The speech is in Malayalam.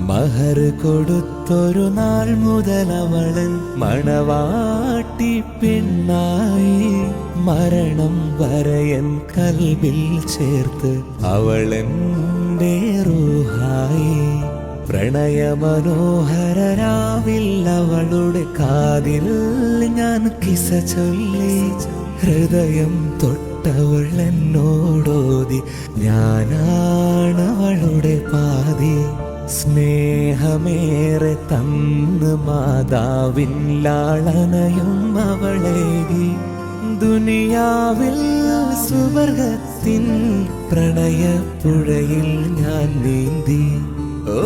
മഹർ കൊടുത്തൊരു നാൾ മുതൽ അവളൻ മണവാട്ടി പെണ്ണായി. മരണം വരയൻ കൽബിൽ ചേർത്ത് അവളെന്റെ റൂഹായി. പ്രണയമനോഹരരാവിൽ അവളുടെ കാതിൽ ഞാൻ കിസ ചൊല്ലി. ഹൃദയം തൊട്ടവൾ എന്നോടോതി, ഞാനാണവളുടെ പാതി. സ്നേഹമേറെ തന്ന് മാതാവിൻ ലാളനയും അവളേകി. ദുനിയാവിൽ സുവർഗത്തിൻ പ്രണയപ്പുഴയിൽ ഞാൻ നീന്തി. ഓ